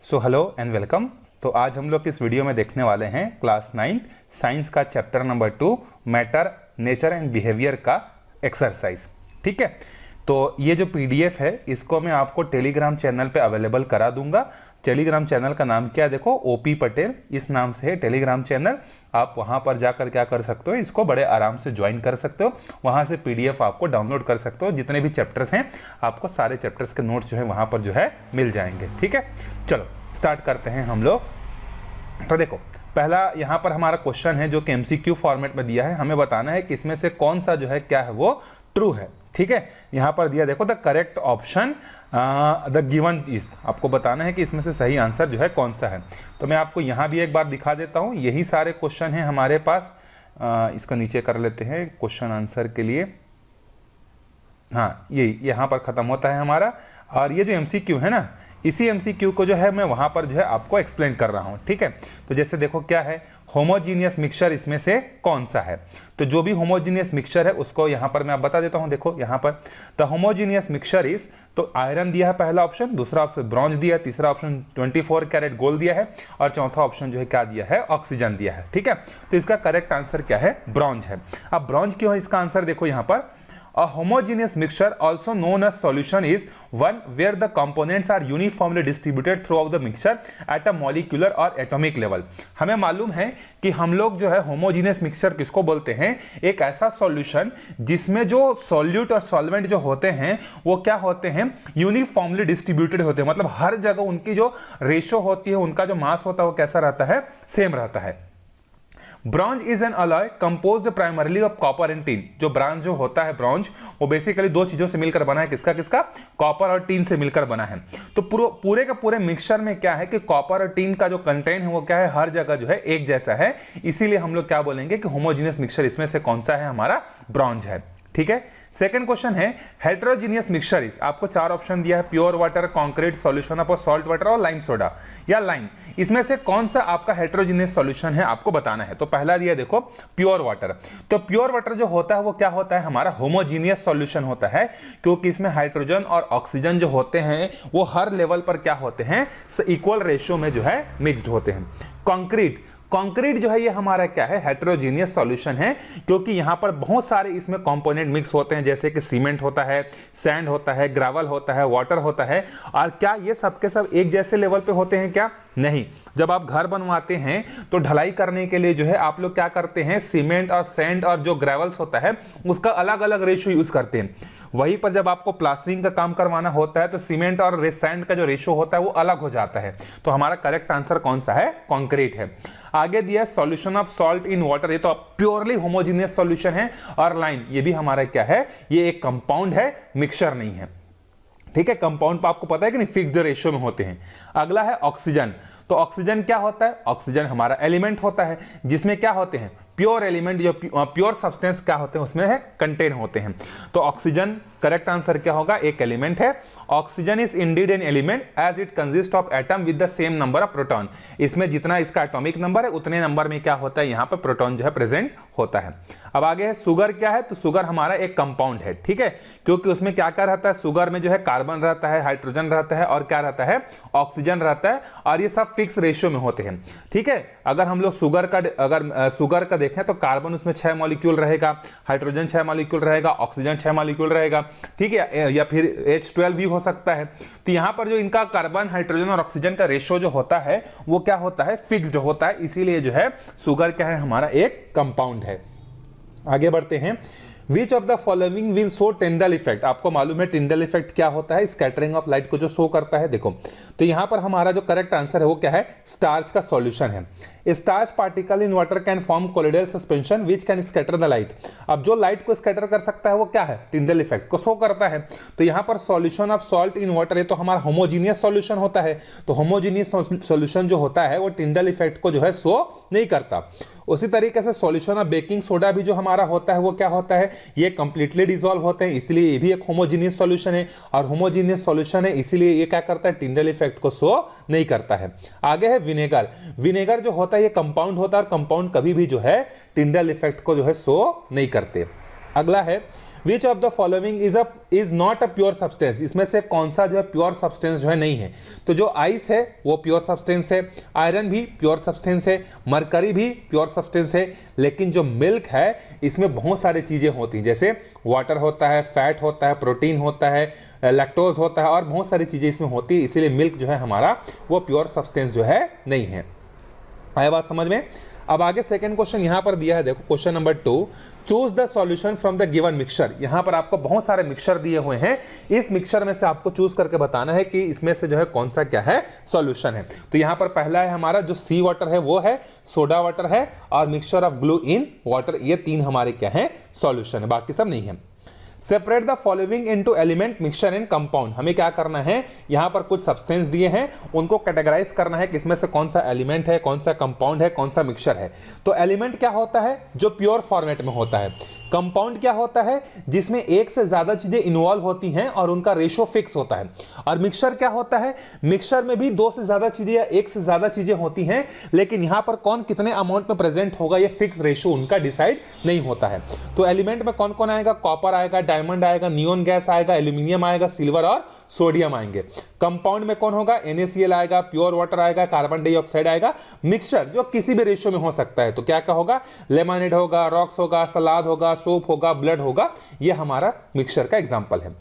So hello and welcome. तो आज हम लोग इस वीडियो में देखने वाले हैं क्लास 9 साइंस का chapter number 2 matter nature and behaviour का एक्सरसाइज। ठीक है, तो ये जो पीडीएफ है इसको मैं आपको टेलीग्राम चैनल पे अवेलेबल करा दूंगा। टेलीग्राम चैनल का नाम क्या है, देखो ओपी पटेल इस नाम से है टेलीग्राम चैनल। आप वहां पर जाकर क्या कर सकते हो, इसको बड़े आराम से ज्वाइन कर सकते हो। वहां से पीडीएफ आपको डाउनलोड कर सकते हो। जितने भी चैप्टर्स हैं आपको सारे चैप्टर्स के नोट्स जो है वहां पर जो है मिल जाएंगे। ठीक है, चलो स्टार्ट करते हैं हम लोग। तो देखो पहला यहाँ पर हमारा क्वेश्चन है जो कि एमसीक्यू फॉर्मेट में दिया है। हमें बताना है कि इसमें से कौन सा जो है क्या है वो ट्रू है। ठीक है, यहाँ पर दिया देखो the correct option the given is, आपको बताना है कि इसमें से सही आंसर जो है कौन सा है। तो मैं आपको यहाँ भी एक बार दिखा देता हूँ। यही सारे क्वेश्चन हैं हमारे पास। इसका नीचे कर लेते हैं क्वेश्चन आंसर के लिए। हाँ, ये यहाँ पर खत्म होता है हमारा। और ये जो एमसीक्यू है ना, इसी एमसीक्यू को जो है मैं वहां पर जो है आपको एक्सप्लेन कर रहा हूं। ठीक है, तो जैसे देखो क्या है, होमोजीनियस मिक्सचर इसमें से कौन सा है। तो जो भी होमोजीनियस मिक्सचर है उसको यहां पर मैं आप बता देता हूं। देखो यहां पर द होमोजीनियस मिक्सचर इज, तो आयरन दिया है पहला ऑप्शन, दूसरा ऑप्शन ब्रॉन्ज दिया है, तीसरा ऑप्शन 24 कैरेट गोल्ड दिया है और चौथा ऑप्शन जो है क्या दिया है, ऑक्सीजन दिया है। ठीक है, तो इसका करेक्ट आंसर क्या है, ब्रॉन्ज है। अब ब्रॉन्ज क्यों है इसका आंसर, देखो यहां पर A homogeneous mixture, also known as solution, is one where the components are uniformly distributed throughout the mixture at a molecular or atomic level। हमें मालूम है कि हम लोग जो है homogeneous mixture किसको बोलते हैं, एक ऐसा सॉल्यूशन जिसमें जो सॉल्यूट और सॉल्वेंट जो होते हैं वो क्या होते हैं, यूनिफॉर्मली डिस्ट्रीब्यूटेड होते हैं। मतलब हर जगह उनकी जो रेशो होती है, उनका जो मास होता है वो कैसा रहता है, सेम रहता है। Bronze is an alloy composed primarily of copper and teen. जो ब्रॉन्ज जो होता है, ब्रॉन्ज वो बेसिकली दो चीजों से मिलकर बना है। किसका किसका, कॉपर और टीन से मिलकर बना है। तो पूरे का पूरे मिक्सचर में क्या है कि कॉपर और टीन का जो कंटेंट है वो क्या है, हर जगह जो है एक जैसा है। इसीलिए हम लोग क्या बोलेंगे कि होमोजीनियस मिक्सचर इसमें से कौन सा है, हमारा ब्रॉन्ज है। ठीक है, सेकंड क्वेश्चन है हेटेरोजीनियस मिक्सचर इज, आपको चार ऑप्शन दिया है, pure water, concrete, solution of salt water और लाइम सोडा या लाइम। इसमें से कौन सा आपका हेटेरोजीनियस सॉल्यूशन है आपको बताना है। तो पहला दिया देखो प्योर वाटर। तो प्योर वाटर जो होता है वो क्या होता है, हमारा होमोजीनियस सॉल्यूशन होता है, क्योंकि इसमें हाइड्रोजन और ऑक्सीजन जो होते हैं वो हर लेवल पर क्या होते हैं, इक्वल रेशियो में जो है मिक्स्ड होते हैं। कंक्रीट जो है ये हमारा क्या है, हेटेरोजीनियस सॉल्यूशन है, क्योंकि यहां पर बहुत सारे इसमें कंपोनेंट मिक्स होते हैं, जैसे कि सीमेंट होता है, सैंड होता है, ग्रेवल होता है, वाटर होता है। और क्या ये सब के सब एक जैसे लेवल पे होते हैं क्या, नहीं। जब आप घर बनवाते हैं तो ढलाई करने के लिए जो है आप लोग क्या करते हैं, सीमेंट और सैंड और जो ग्रेवल्स होता है उसका अलग अलग रेशियो यूज करते हैं। वहीं पर जब आपको प्लास्टरिंग का काम करवाना होता है तो सीमेंट और सैंड का जो रेशियो होता है वो अलग हो जाता है। तो हमारा करेक्ट आंसर कौन सा है, कंक्रीट है। आगे दिया solution of salt in water, ये तो प्योरली होमोजीनियस सॉल्यूशन है। और लाइम, ये भी हमारा क्या है, ये एक कंपाउंड है, मिक्सचर नहीं है। ठीक है, कंपाउंड पर आपको पता है कि नहीं, फिक्स्ड रेशियो में होते हैं। अगला है ऑक्सीजन। तो ऑक्सीजन क्या होता है, ऑक्सीजन हमारा एलिमेंट होता है जिसमें क्या होते हैं, प्योर एलिमेंट, जो प्योर सब्सटेंस क्या होते हैं उसमें है कंटेन होते हैं। तो ऑक्सीजन करेक्ट आंसर क्या होगा, एक एलिमेंट है। Oxygen is indeed an element as it consist of atom with the same number of proton. इसमें जितना इसका एटॉमिक नंबर है उतने नंबर में क्या होता है, यहाँ पर प्रोटॉन जो है प्रेजेंट होता है। अब आगे है शुगर क्या है, तो शुगर हमारा एक कंपाउंड है। ठीक है, क्योंकि उसमें क्या क्या रहता है, शुगर में जो है कार्बन रहता है, हाइड्रोजन रहता है और क्या रहता है, ऑक्सीजन रहता है। और ये सब फिक्स रेशियो में होते हैं। ठीक है, अगर हम लोग शुगर का देखें तो कार्बन उसमें 6 मॉलिक्यूल रहेगा, हाइड्रोजन 6 मॉलिक्यूल रहेगा, ऑक्सीजन 6 मॉलिक्यूल रहेगा। ठीक है, या फिर H12 भी हो सकता है। तो यहां पर जो इनका कार्बन, हाइड्रोजन और ऑक्सीजन का रेशियो जो होता है वो क्या होता है, फिक्स्ड होता है। इसीलिए जो है शुगर क्या है, हमारा एक कंपाउंड है। आगे बढ़ते हैं, Which of the following will show Tyndall effect। आपको मालूम है Tyndall effect क्या होता है, स्कैटरिंग ऑफ लाइट को जो शो करता है। देखो तो यहां पर हमारा जो करेक्ट आंसर है वो क्या है, स्टार्च का सॉल्यूशन है। Starch particle in water can form colloidal suspension which can scatter the light. अब जो लाइट को स्कैटर कर सकता है वो क्या है, Tyndall इफेक्ट को शो करता है। तो यहां पर solution of salt in water, ये तो हमारा होमोजीनियस सॉल्यूशन होता है। तो होमोजीनियस सॉल्यूशन जो होता है वो Tyndall इफेक्ट को जो है शो नहीं करता। उसी तरीके से सॉल्यूशन ऑफ बेकिंग सोडा भी जो हमारा होता है वो क्या होता है, ये कंप्लीटली डिसॉल्व होते हैं, इसलिए ये भी एक होमोजीनियस सॉल्यूशन है। और होमोजीनियस सॉल्यूशन है इसीलिए ये क्या करता है, Tyndall इफेक्ट को शो नहीं करता है। आगे है विनेगर। विनेगर जो होता है ये कंपाउंड होता है और कंपाउंड कभी भी जो है Tyndall इफेक्ट को जो है शो नहीं करते। अगला है which of the following is not a pure substance, इसमें से कौन सा जो है प्योर सब्सटेंस जो है नहीं है। तो जो आइस है वो प्योर सब्सटेंस है, आयरन भी प्योर सब्सटेंस है, मरकरी भी प्योर सब्सटेंस है, लेकिन जो मिल्क है इसमें बहुत सारी चीजें होती हैं, जैसे वाटर होता है, फैट होता है, प्रोटीन होता है, लैक्टोज होता है और बहुत सारी चीजें इसमें होती है, इसीलिए मिल्क जो है हमारा वो प्योर सब्सटेंस जो है नहीं है। आया बात समझ में। अब आगे सेकंड क्वेश्चन यहां पर दिया है, देखो question number 2, choose the solution from the given mixture. यहां पर आपको बहुत सारे मिक्सचर दिए हुए हैं, इस मिक्सचर में से आपको चूज करके बताना है कि इसमें से जो है कौन सा क्या है सॉल्यूशन है। तो यहां पर पहला है हमारा जो सी वाटर है वो है, सोडा वाटर है और mixture of glue in water, ये तीन हमारे क्या है सॉल्यूशन है, बाकी सब नहीं है। Separate the following into element, mixture and compound. हमें क्या करना है, यहां पर कुछ सब्सटेंस दिए हैं, उनको कैटेगराइज करना है कि इसमें से कौन सा एलिमेंट है, कौन सा कंपाउंड है, कौन सा मिक्सचर है। तो एलिमेंट क्या होता है, जो प्योर फॉर्मेट में होता है। कंपाउंड क्या होता है, जिसमें एक से ज्यादा चीजें इन्वॉल्व होती हैं और उनका रेशो फिक्स होता है। और मिक्सचर क्या होता है, मिक्सचर में भी दो से ज्यादा चीजें या एक से ज्यादा चीजें होती हैं, लेकिन यहां पर कौन कितने अमाउंट में प्रेजेंट होगा ये फिक्स रेशो उनका डिसाइड नहीं होता है। तो एलिमेंट में कौन कौन आएगा, कॉपर आएगा, डायमंड आएगा, नियोन गैस आएगा, एल्यूमिनियम आएगा, सिल्वर और सोडियम आएंगे। कंपाउंड में कौन होगा, NaCl आएगा, प्योर वाटर आएगा, कार्बन डाइऑक्साइड आएगा। मिक्सचर जो किसी भी रेशियो में हो सकता है, तो क्या क्या होगा, लेमनेड होगा, रॉक्स होगा, सलाद होगा, सोप होगा, ब्लड होगा, ये हमारा मिक्सचर का एग्जांपल है।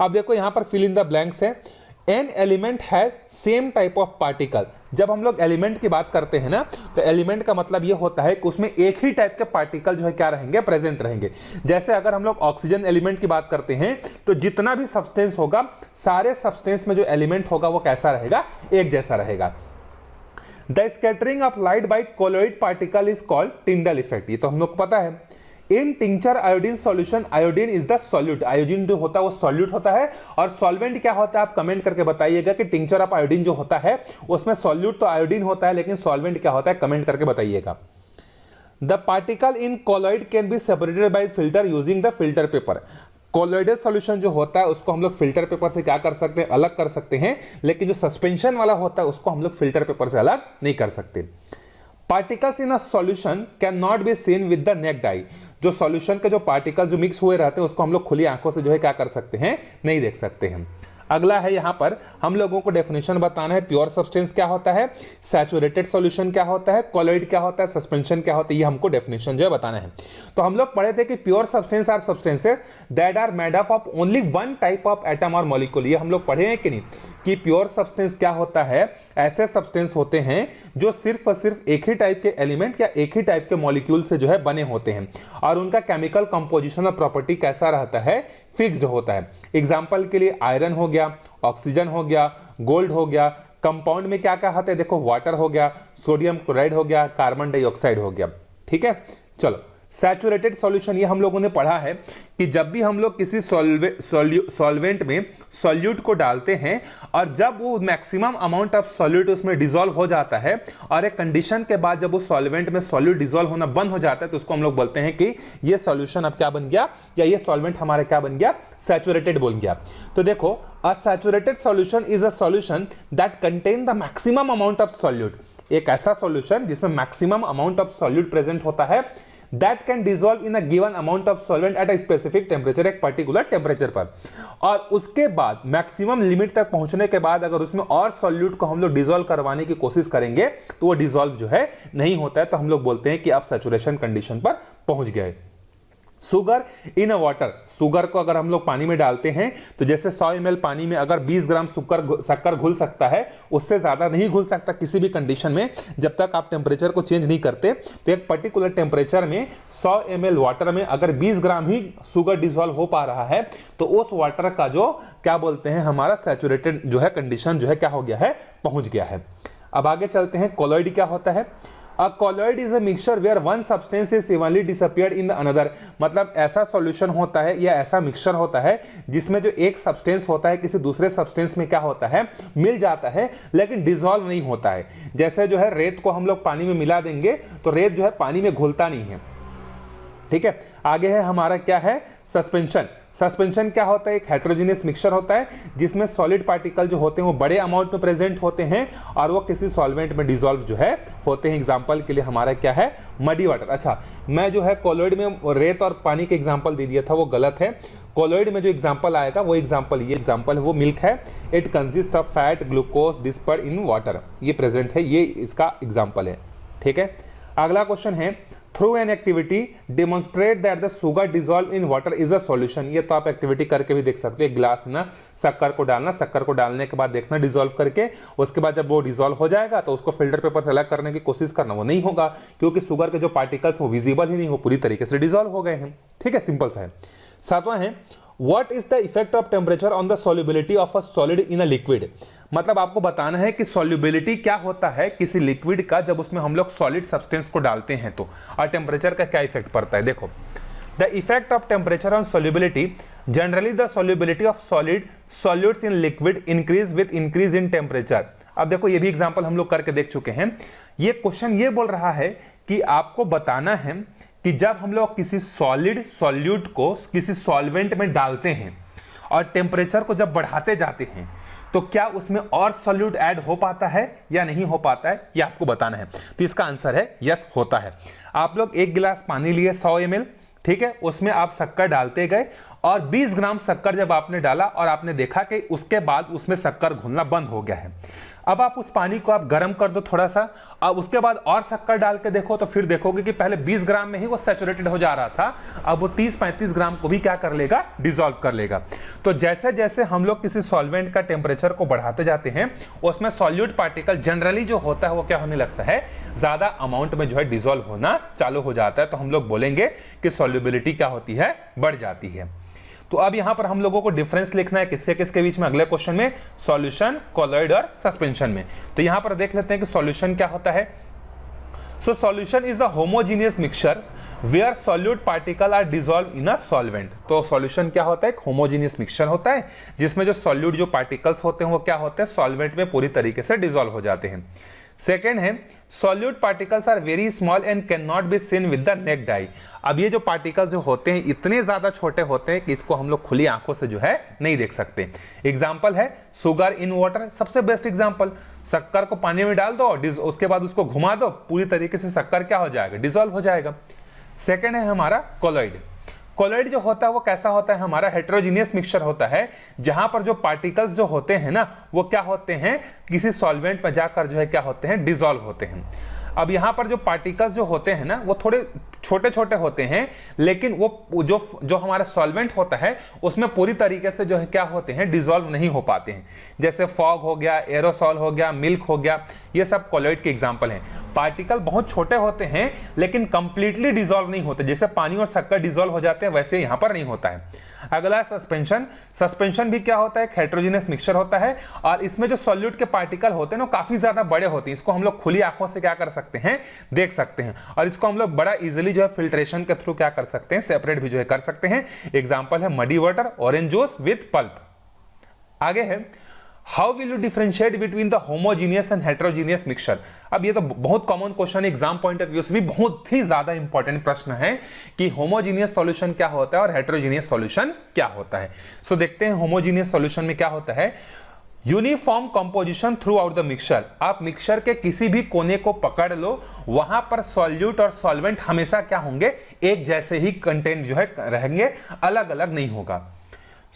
अब देखो यहां पर फिल इन द ब्लैंक्स है। An element has same type of particle. जब हम लोग एलिमेंट की बात करते हैं ना, तो एलिमेंट का मतलब ये होता है कि उसमें एक ही टाइप के पार्टिकल जो है क्या रहेंगे, प्रेजेंट रहेंगे। जैसे अगर हम लोग ऑक्सीजन एलिमेंट की बात करते हैं, तो जितना भी सब्सटेंस होगा, सारे सब्सटेंस में जो एलिमेंट होगा वो कैसा रहेगा, एक जैसा रहेगा। The scattering of light by colloid particle is called Tyndall effect. ये तो हम लोग को पता है। In tincture iodine solution, iodine is the solute, iodine जो होता है वो सॉल्यूट होता है। और सॉल्वेंट क्या होता है, आप कमेंट करके बताइएगा कि टिंचर ऑफ आयोडीन जो होता है उसमें सॉल्यूट तो आयोडीन होता है, लेकिन सॉल्वेंट क्या होता है, कमेंट करके बताइएगा। The particle in colloid can be separated by filter using the filter paper. Colloidal solution जो होता है उसको हम लोग फिल्टर पेपर से क्या कर सकते हैं, अलग कर सकते हैं, लेकिन जो सस्पेंशन वाला होता है उसको हम लोग फिल्टर पेपर से अलग नहीं कर सकते। Particles in a solution can not be seen with the naked आई। जो सॉल्यूशन के जो पार्टिकल जो मिक्स हुए रहते हैं उसको हम लोग खुली आंखों से जो है क्या कर सकते हैं, नहीं देख सकते हैं। अगला है यहां पर हम लोगों को डेफिनेशन बताना है, प्योर सब्सटेंस क्या होता है, सैचुरेटेड सॉल्यूशन क्या होता है, कोलॉइड क्या होता है, सस्पेंशन क्या होता है, ये हमको डेफिनेशन जो है बताना है। तो हम लोग पढ़े थे कि pure substance are substances that are made up of only one type of atom और मॉलिक्यूल। ये हम लोग पढ़े हैं कि नहीं, कि प्योर सब्सटेंस क्या होता है, ऐसे सब्सटेंस होते हैं जो सिर्फ और सिर्फ एक ही टाइप के एलिमेंट या एक ही टाइप के मॉलिक्यूल से जो है बने होते हैं और उनका केमिकल कंपोजिशन और प्रॉपर्टी कैसा रहता है, फिक्स्ड होता है। एग्जांपल के लिए आयरन हो गया, ऑक्सीजन हो गया, गोल्ड हो गया। कंपाउंड में क्या क्या आता है, देखो वाटर हो गया, सोडियम क्लोराइड हो गया, कार्बन डाइऑक्साइड हो गया। ठीक है, चलो सैचुरेटेड सॉल्यूशन, ये हम लोगों ने पढ़ा है कि जब भी हम लोग किसी सॉल्वेंट में सॉल्यूट को डालते हैं और जब वो मैक्सिमम अमाउंट ऑफ सॉल्यूट उसमें डिसॉल्व हो जाता है और एक कंडीशन के बाद जब उस सॉल्वेंट में सॉल्यूट डिसॉल्व होना बंद हो जाता है, तो उसको हम लोग बोलते हैं कि ये सॉल्यूशन अब क्या बन गया, या ये सॉल्वेंट हमारा क्या बन गया, सैचुरेटेड बन गया। तो देखो, अ saturated solution is a solution that contain the maximum amount of solute. एक ऐसा सॉल्यूशन जिसमें maximum amount of solute present होता है, that can dissolve in a given amount of solvent at a specific temperature, एक particular temperature पर। और उसके बाद मैक्सिमम लिमिट तक पहुंचने के बाद अगर उसमें और सॉल्यूट को हम लोग डिसॉल्व करवाने की कोशिश करेंगे तो वो डिसॉल्व जो है नहीं होता है, तो हम लोग बोलते हैं कि आप सैचुरेशन कंडीशन पर पहुंच गए। सुगर इन अ वाटर, सुगर को अगर हम लोग पानी में डालते हैं तो जैसे 100 ml पानी में अगर 20 ग्राम शक्कर घुल सकता है, उससे ज्यादा नहीं घुल सकता किसी भी कंडीशन में, जब तक आप टेम्परेचर को चेंज नहीं करते। तो एक पर्टिकुलर टेम्परेचर में 100 ml वाटर में अगर 20 ग्राम ही शुगर डिसॉल्व हो पा रहा है, तो उस वाटर का जो क्या बोलते हैं, हमारा सैचुरेटेड जो है कंडीशन जो है क्या हो गया है, पहुंच गया है। अब आगे चलते हैं, कोलॉइड क्या होता है। A colloid is a mixture where one substance is evenly disappeared in the another। मतलब ऐसा सॉल्यूशन होता है या ऐसा मिक्सचर होता है जिसमें जो एक सब्सटेंस होता है किसी दूसरे सब्सटेंस में क्या होता है, मिल जाता है, लेकिन डिसॉल्व नहीं होता है। जैसे जो है रेत को हम लोग पानी में मिला देंगे तो रेत जो है पानी में घुलता नहीं है। ठीक है, आगे है हमारा क्या है, सस्पेंशन। सस्पेंशन क्या होता है? एक हेटेरोजेनियस मिक्सचर होता है जिसमें सॉलिड पार्टिकल जो होते हैं वो बड़े अमाउंट में प्रेजेंट होते हैं और वो किसी सॉल्वेंट में डिसॉल्व जो है होते हैं। एग्जांपल के लिए हमारा क्या है? Muddy water. अच्छा, मैं जो है कोलॉइड में रेत और पानी के एग्जांपल दे दिया था, वो गलत है। कोलॉइड में जो एग्जांपल आएगा वो एग्जांपल, ये एग्जांपल है वो मिल्क है। It consist of fat glucose dispersed in water, ये प्रेजेंट है, ये इसका एग्जांपल है। ठीक है, अगला क्वेश्चन है through an activity demonstrate that the sugar dissolve in water is a solution. ये तो आप एक्टिविटी करके भी देख सकते हो। एक गिलास में ना शक्कर को डालना, शक्कर को डालने के बाद देखना डिसॉल्व करके, उसके बाद जब वो डिसॉल्व हो जाएगा तो उसको फिल्टर पेपर से अलग करने की कोशिश करना, वो नहीं होगा क्योंकि शुगर के जो पार्टिकल्स वो विजिबल ही नहीं, वो पूरी तरीके से डिसॉल्व हो गए हैं। ठीक है, सिंपल सा है। सातवां है What is the effect of temperature on the solubility of a solid in a liquid? मतलब आपको बताना है कि solubility क्या होता है किसी लिक्विड का जब उसमें हम लोग सॉलिड सब्सटेंस को डालते हैं तो, और टेम्परेचर का क्या इफेक्ट पड़ता है। देखो, the effect of temperature on solubility, generally the solubility of solutes in liquid increase with increase in temperature। अब देखो, ये भी एग्जांपल हम लोग करके देख चुके हैं। ये क्वेश्चन ये बोल रहा है कि आपको बताना है कि जब हम लोग किसी सॉलिड सॉल्यूट को किसी सॉल्वेंट में डालते हैं और टेम्परेचर को जब बढ़ाते जाते हैं तो क्या उसमें और सॉल्यूट ऐड हो पाता है या नहीं हो पाता है, ये आपको बताना है। तो इसका आंसर है यस, होता है। आप लोग एक गिलास पानी लिए 100 ml, ठीक है, उसमें आप शक्कर डालते गए और 20 ग्राम शक्कर जब आपने डाला और आपने देखा कि उसके बाद उसमें शक्कर घुलना बंद हो गया है। अब आप उस पानी को आप गर्म कर दो थोड़ा सा, अब उसके बाद और शक्कर डाल के देखो तो फिर देखोगे कि पहले 20 ग्राम में ही वो सैचुरेटेड हो जा रहा था, अब वो 30-35 ग्राम को भी क्या कर लेगा? डिसॉल्व कर लेगा। तो जैसे जैसे हम लोग किसी सॉल्वेंट का टेम्परेचर को बढ़ाते जाते हैं उसमें सॉल्यूट पार्टिकल जनरली जो होता है वो क्या होने लगता है? ज्यादा अमाउंट में जो है डिसॉल्व होना चालू हो जाता है। तो हम लोग बोलेंगे कि सॉल्युबिलिटी क्या होती है? बढ़ जाती है। तो अब यहां पर हम लोगों को डिफरेंस लिखना है किसके किसके बीच में, अगले क्वेश्चन में, सॉल्यूशन, कोलॉइड और सस्पेंशन में। तो यहां पर देख लेते हैं कि सॉल्यूशन क्या होता है। So solution is a homogeneous mixture where solute particle are dissolve in a solvent. तो सॉल्यूशन क्या होता है? एक होमोजीनियस मिक्सचर होता है जिसमें जो सॉल्यूट जो पार्टिकल्स होते हैं वो क्या होते हैं? सॉल्वेंट में पूरी तरीके से डिसॉल्व हो जाते हैं। सेकेंड है solute particles are very small and can not be seen with the naked eye. अब ये जो पार्टिकल्स जो होते हैं इतने ज्यादा छोटे होते हैं कि इसको हम लोग खुली आंखों से जो है नहीं देख सकते। एग्जांपल है शुगर इन वाटर, सबसे बेस्ट एग्जांपल। शक्कर को पानी में डाल दो, उसके बाद उसको घुमा दो, पूरी तरीके से शक्कर क्या हो जाएगा? डिसॉल्व हो जाएगा। सेकेंड है हमारा कोलॉइड। कोलॉइड जो होता है वो कैसा होता है? हमारा हेटेरोजीनियस मिक्सचर होता है जहां पर जो पार्टिकल्स जो होते हैं ना वो क्या होते हैं? किसी सॉल्वेंट में जाकर जो है क्या होते हैं? डिसॉल्व होते हैं। अब यहां पर जो पार्टिकल्स जो होते हैं ना वो थोड़े छोटे छोटे होते हैं, लेकिन वो जो हमारा सॉल्वेंट होता है उसमें पूरी तरीके से जो है क्या होते हैं? डिसॉल्व नहीं हो पाते हैं। जैसे फॉग हो गया, एरोसॉल हो गया, मिल्क हो गया, ये सब कोलॉइड के एग्जांपल हैं। पार्टिकल बहुत छोटे होते हैं लेकिन कंप्लीटली डिसॉल्व नहीं होते, जैसे पानी और शक्कर डिसॉल्व हो जाते हैं वैसे यहां पर नहीं होता है। अगला सस्पेंशन। सस्पेंशन भी क्या होता है? एक हेटेरोजेनियस मिक्सचर होता है और इसमें जो सॉल्यूट के पार्टिकल होते हैं ना काफी ज्यादा बड़े होते हैं। इसको हम लोग खुली आंखों से क्या कर सकते हैं? देख सकते हैं। और इसको हम लोग बड़ा इजीली जो है फिल्ट्रेशन के थ्रू क्या कर सकते हैं? सेपरेट भी जो है कर सकते हैं। एग्जांपल है muddy water, orange juice with pulp. आगे है how will you differentiate between the homogeneous and heterogeneous mixture. अब ये तो बहुत कॉमन क्वेश्चन है, एग्जाम पॉइंट ऑफ व्यू से भी बहुत ही ज्यादा इंपॉर्टेंट प्रश्न है कि होमोजीनियस सॉल्यूशन क्या होता है और हेटेरोजीनियस सॉल्यूशन क्या होता है। सो देखते हैं होमोजीनियस सॉल्यूशन में क्या होता है। Uniform composition through out the mixture. आप मिक्सचर के किसी भी कोने को पकड़ लो, वहां पर सॉल्यूट और सॉल्वेंट हमेशा क्या होंगे? एक जैसे ही कंटेंट जो है रहेंगे, अलग अलग नहीं होगा।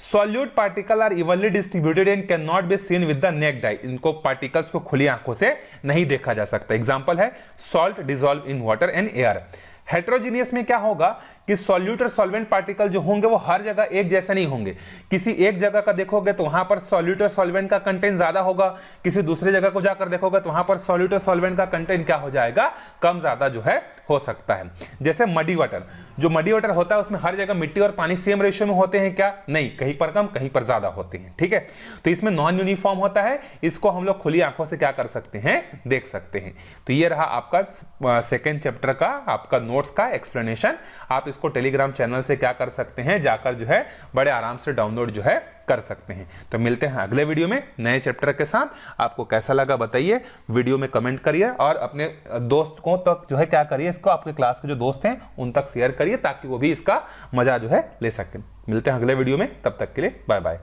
Solute particle are evenly distributed and can not be seen with the naked eye. इनको पार्टिकल्स को खुली आंखों से नहीं देखा जा सकता। एग्जांपल है salt dissolve in water and air. Heterogeneous में क्या होगा कि सॉल्यूट और सॉल्वेंट पार्टिकल जो होंगे वो हर जगह एक जैसे नहीं होंगे। किसी एक जगह का देखोगे तो वहां पर सॉल्यूट और सॉल्वेंट का कंटेंट ज्यादा होगा, किसी दूसरी जगह को जाकर देखोगे तो वहां पर सॉल्यूट और सॉल्वेंट का कंटेंट क्या हो जाएगा? कम ज्यादा जो है हो सकता है। जैसे मडी वाटर, जो मडी वाटर होता है उसमें हर जगह मिट्टी और पानी सेम रेशियो में होते हैं क्या? नहीं, कहीं पर कम कहीं पर ज्यादा होते हैं। ठीक है, तो इसमें नॉन यूनिफॉर्म होता है, इसको हम लोग खुली आंखों से क्या कर सकते हैं? देख सकते हैं। तो ये रहा आपका सेकेंड चैप्टर का आपका नोट्स का एक्सप्लेनेशन। आप इसको टेलीग्राम चैनल से क्या कर सकते हैं? जाकर जो है बड़े आराम से डाउनलोड जो है कर सकते हैं। तो मिलते हैं अगले वीडियो में नए चैप्टर के साथ। आपको कैसा लगा बताइए, वीडियो में कमेंट करिए और अपने दोस्त को तक जो है क्या करिए, इसको आपके क्लास के जो दोस्त हैं उन तक शेयर करिए ताकि वो भी इसका मजा जो है ले सकें। मिलते हैं अगले वीडियो में, तब तक के लिए बाय बाय।